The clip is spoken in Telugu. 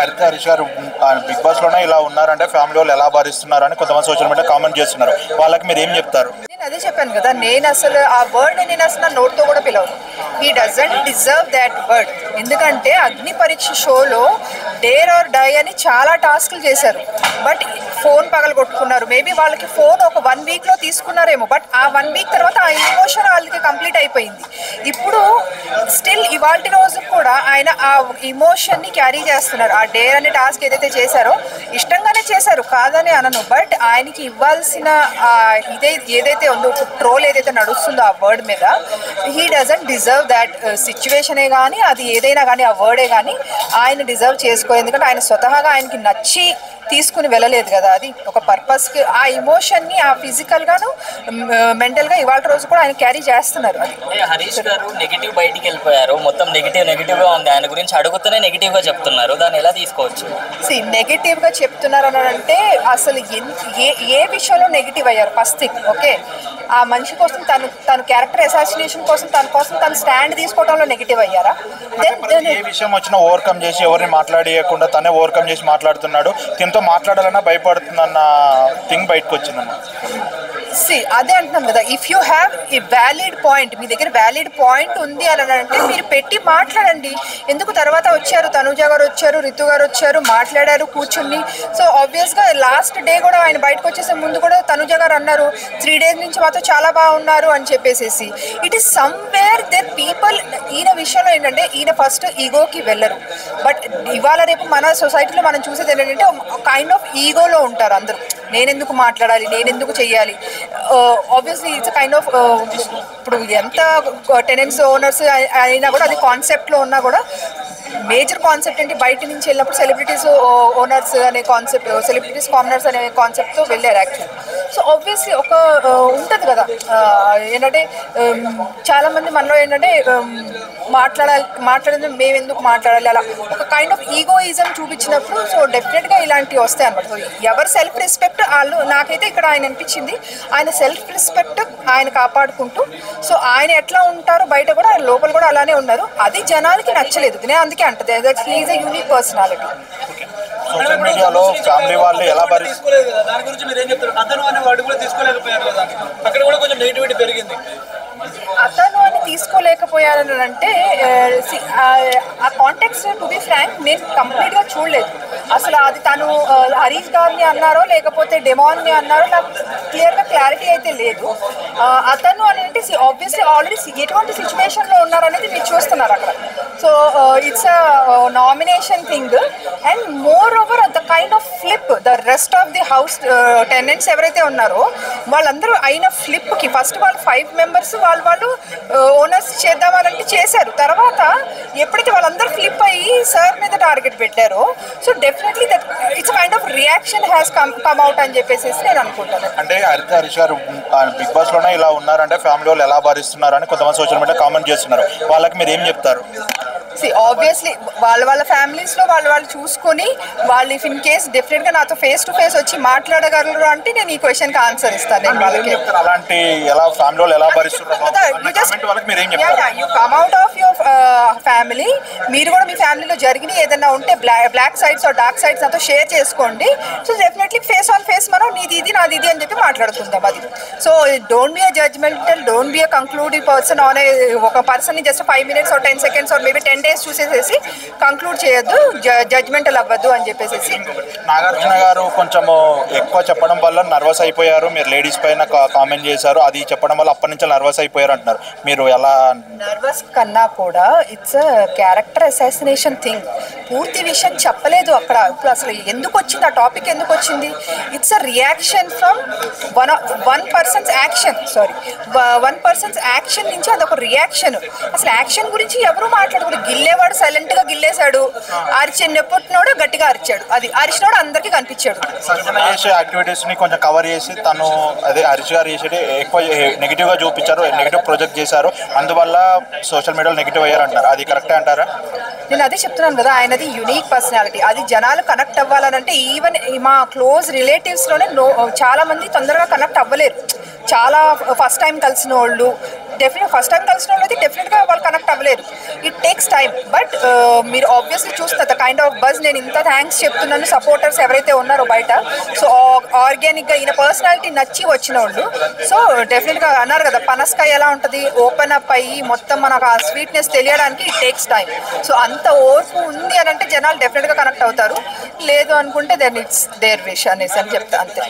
హరిత హరీష్ గారు బిగ్ బాస్ లోనే ఇలా ఉన్నారంటే ఫ్యామిలీ వాళ్ళు ఎలా భరిస్తున్నారని కొంతమంది సోషల్ మీడియా కామెంట్ చేస్తున్నారు. వాళ్ళకి మీరు ఏం చెప్తారు? నేను అదే చెప్పాను కదా, నేను అసలు ఆ వర్డ్ నేను అసలు నా నోట్తో కూడా పిలవను. He doesn't deserve that word. ఎందుకంటే అగ్ని పరీక్ష షోలో డేర్ ఆర్ డై అని చాలా టాస్క్లు చేశారు. బట్ ఫోన్ పగలగొట్టుకున్నారు. మేబీ వాళ్ళకి ఫోన్ ఒక 1 వీక్లో తీసుకున్నారేమో. బట్ ఆ 1 వీక్ తర్వాత ఆ ఎమోషన్ వాళ్ళకి కంప్లీట్ అయిపోయింది. ఇప్పుడు స్టిల్ ఇవాళ రోజు కూడా ఆయన ఆ ఇమోషన్ని క్యారీ చేస్తున్నారు. ఆ డేర్ అనే టాస్క్ ఏదైతే చేశారో ఇష్టంగానే చేశారు, కాదని అనను. బట్ ఆయనకి ఇవ్వాల్సిన ఏదైతే ఉందో, ట్రోల్ ఏదైతే నడుస్తుందో ఆ వర్డ్ మీద, హీ డజంట్ డిజర్వ్ దాట్ సిచ్యువేషనే కానీ అది ఏదైనా కానీ ఆ వర్డే కానీ ఆయన డిజర్వ్ చేసుకోలేదు. ఎందుకంటే ఆయన స్వతహాగా ఆయనకి నచ్చి తీసుకుని వెళ్ళలేదు కదా, అది ఒక పర్పస్కి. ఆ ఇమోషన్ని ఆ ఫిజికల్గాను మెంటల్గా ఇవాళ రోజు కూడా ఆయన క్యారీ చేస్తున్నారు. అది హరీష్ గారు నెగిటివ్ బయటికి వెళ్ళిపోయారు, మొత్తం నెగిటివ్గా ఉంది. ఆయన గురించి అడుగుతూనే నెగిటివ్గా చెప్తున్నారు, దాన్ని ఎలా తీసుకోవచ్చు? నెగిటివ్గా చెప్తున్నారు అని అంటే అసలు ఏ విషయంలో నెగిటివ్ అయ్యారు? ఫస్ట్ థింగ్, ఓకే, ఆ మనిషి కోసం తను క్యారెక్టర్ అసాసినేషన్ కోసం తను స్టాండ్ తీసుకోవడంలో నెగిటివ్ అయ్యారా? ఏ విషయం వచ్చినా ఓవర్కమ్ చేసి ఎవరిని మాట్లాడియకుండా తనే ఓవర్కమ్ చేసి మాట్లాడుతున్నాడు. దీంతో మాట్లాడాలన్నా భయపడుతుందన్న థింగ్ బయటకు వచ్చిందన్న. అదే అంటున్నాను కదా, if you have a valid point, మీ దగ్గర వ్యాలిడ్ పాయింట్ ఉంది అని అంటే మీరు పెట్టి మాట్లాడండి. ఎందుకు తర్వాత వచ్చారు, తనుజ గారు వచ్చారు, రితు గారు వచ్చారు, మాట్లాడారు కూర్చుని. సో ఆబ్వియస్గా లాస్ట్ డే కూడా ఆయన బయటకు వచ్చేసే ముందు కూడా తనుజ గారు అన్నారు 3 days నుంచి మాతో చాలా బాగున్నారు అని చెప్పేసి. It is somewhere there people. ఈయన విషయంలో ఏంటంటే ఈయన ఫస్ట్ ఈగోకి వెళ్ళరు. బట్ ఇవాళ రేపు మన సొసైటీలో మనం చూసేది ఏంటంటే కైండ్ ఆఫ్ ఈగోలో ఉంటారు అందరూ. నేనెందుకు మాట్లాడాలి, నేనెందుకు చెయ్యాలి. ఆబ్వియస్లీ ఇట్స్ కైండ్ ఆఫ్, ఇప్పుడు ఎంత టెనెంట్స్ ఓనర్స్ అయినా కూడా అది కాన్సెప్ట్లో ఉన్నా కూడా మేజర్ కాన్సెప్ట్ ఏంటి, బయట నుంచి వెళ్ళినప్పుడు సెలబ్రిటీస్ ఓనర్స్ అనే కాన్సెప్ట్, సెలబ్రిటీస్ కామనర్స్ అనే కాన్సెప్ట్తో వెళ్ళారు యాక్చువల్లీ. సో ఆబ్వియస్లీ ఒక ఉంటుంది కదా ఏంటంటే చాలామంది మనలో ఏంటంటే మాట్లాడేది మేము ఎందుకు మాట్లాడాలి, అలా ఒక కైండ్ ఆఫ్ ఈగోయిజం చూపించినప్పుడు సో డెఫినెట్గా ఇలాంటివి వస్తాయి అనమాట. సో ఎవరి సెల్ఫ్ రెస్పెక్ట్ వాళ్ళు, నాకైతే ఇక్కడ ఆయన అనిపించింది ఆయన సెల్ఫ్ రెస్పెక్ట్ ఆయన కాపాడుకుంటూ, సో ఆయన ఎట్లా ఉంటారో బయట కూడా లోపల కూడా అలానే ఉన్నారు. అది జనాలకి నచ్చలేదు, నేను అందుకే అంటది that he is a unique personality. Social మీడియాలో ఫ్యామిలీ వాళ్ళు ఎలా తీసుకోలేదు కదా, దాని గురించి మీరు ఏం చెప్తారు? అతను అనే వాడు కూడా తీసుకోలేకపోయారు కదా, అక్కడ కూడా కొంచెం నెగిటివిటీ పెరిగింది. అతను అని తీసుకోలేకపోయారని అంటే ఆ కాంటెక్స్ట్ టు బి ఫ్రాంక్ నేను కంప్లీట్గా చూడలేదు. అసలు అది తను హరీష్ గారిని అన్నారో లేకపోతే డెమాన్ని అన్నారో నాకు క్లియర్గా క్లారిటీ అయితే లేదు. అతను అని అంటే ఆబ్వియస్లీ ఆల్రెడీ ఎటువంటి సిచ్యువేషన్లో ఉన్నారనేది మీరు చూస్తున్నారు అక్కడ. So it's a nomination thing and more over the kind of flip the rest of the house tenants ఎవరైతే ఉన్నారో వాళ్ళందరూ అయిన ఫ్లిప్కి ఫస్ట్ వాళ్ళు 5 members వాళ్ళు ఓనర్స్ చేద్దామనంటే చేశారు. తర్వాత ఎప్పుడైతే వాళ్ళందరూ ఫ్లిప్ అయ్యి సార్ మీద టార్గెట్ పెట్టారో so definitely that it's kind of reaction has come out అని చెప్పేసి నేను అనుకుంటాను. అంటే హరిత హరీష్ గారు బిగ్ బాస్ లోనే ఇలా ఉన్నారంటే ఫ్యామిలీ వాళ్ళు ఎలా భరిస్తున్నారని కొంతమంది సోషల్ మీడియా కామెంట్ చేస్తున్నారు. వాళ్ళకి మీరు ఏం చెప్తారు? ఆబ్వియస్లీ వాళ్ళ ఫ్యామిలీస్లో వాళ్ళు చూసుకొని వాళ్ళు ఇఫ్ ఇన్ కేస్ డెఫినెట్గా నాతో ఫేస్ టు ఫేస్ వచ్చి మాట్లాడగలరు అంటే నేను ఈ క్వశ్చన్కి ఆన్సర్ ఇస్తాను. నేను వాళ్ళకి అలాంటి ఎలా ఫ్యామిలీ వాళ్ళు ఎలా భరిస్తున్నారు you come out of your family, మీరు కూడా మీ ఫ్యామిలీలో జరిగిన ఏదైనా ఉంటే black sides or dark sides నాతో షేర్ చేసుకోండి. So definitely face on face మనం నీది ఇది నాది ఇది అని చెప్పి మాట్లాడుకుందాం. అది so don't be a judgemental, don't be a conclusive person on ఒక పర్సన్ని just 5 minutes or 10 seconds or maybe 10 days చూసేసేసి కంక్లూడ్ చేయొద్దు, జడ్జ్మెంటల్ అవ్వద్దు అని చెప్పేసి. నాగార్జున గారు కొంచెం ఎక్కువ చెప్పడం వల్ల నర్వస్ అయిపోయారు, మీరు లేడీస్ పైన కామెంట్ చేశారు, అది చెప్పడం వల్ల అప్పటి నుంచి నర్వస్ అయిపోయారు అంటున్నారు. మీరు ఎలా? నర్వస్ కన్నా కూడా ఇట్స్ క్యారెక్టర్ అసాసినేషన్ థింగ్. పూర్తి విషయం చెప్పలేదు అక్కడ. ఇప్పుడు అసలు ఎందుకు వచ్చింది ఆ టాపిక్, ఎందుకు వచ్చింది? It's a reaction from one persons action నుంచి అదొక రియాక్షన్. అసలు యాక్షన్ గురించి ఎవరు మాట్లాడకూడదు. గిల్లేవాడు సైలెంట్గా గిల్లేశాడు, నెప్పొట్టినోడు గట్టిగా అరిచాడు, అది అరిచినోడు అందరికీ కనిపించాడు. చేసే యాక్టివిటీస్ ని కొంచెం కవర్ చేసి తను అదే హరీష్ గారు చేసేది ఎక్కువ నెగిటివ్గా చూపించారు, నెగిటివ్ ప్రొజెక్ట్ చేశారు, అందువల్ల సోషల్ మీడియాలో నెగిటివ్ అయ్యారు అంటారు. అది కరెక్టే అంటారా? నేను అదే చెప్తున్నాను కదా, ఆయనది యూనిక్ పర్సనాలిటీ. అది జనాలు కనెక్ట్ అవ్వాలనంటే ఈవెన్ మా క్లోజ్ రిలేటివ్స్లోనే చాలా మంది తొందరగా కనెక్ట్ అవ్వలేరు. చాలా ఫస్ట్ టైం కలిసిన వాళ్ళు డెఫినెట్ ఫస్ట్ టైం కలిసిన వాళ్ళు అయితే డెఫినెట్గా వాళ్ళు కనెక్ట్ అవ్వలేరు. It takes time. బట్ మీరు ఆబ్వియస్లీ చూస్తారు కైండ్ ఆఫ్ బజ్. నేను ఇంత థ్యాంక్స్ చెప్తున్నాను సపోర్టర్స్ ఎవరైతే ఉన్నారో బయట. సో ఆర్గానిక్గా ఈయన పర్సనాలిటీ నచ్చి వచ్చిన వాళ్ళు. సో డెఫినెట్గా అన్నారు కదా పనస్కాయ ఎలా ఉంటుంది, ఓపెన్ అప్ అయ్యి మొత్తం మనకు ఆ స్వీట్నెస్ తెలియడానికి ఇట్ టేక్స్ టైం. సో అంత ఓర్పు ఉంది అని అంటే జనాలు డెఫినెట్గా కనెక్ట్ అవుతారు. లేదు అనుకుంటే దెన్ ఇట్స్ దేర్ విష్ అనేసి అని చెప్తా అంతే.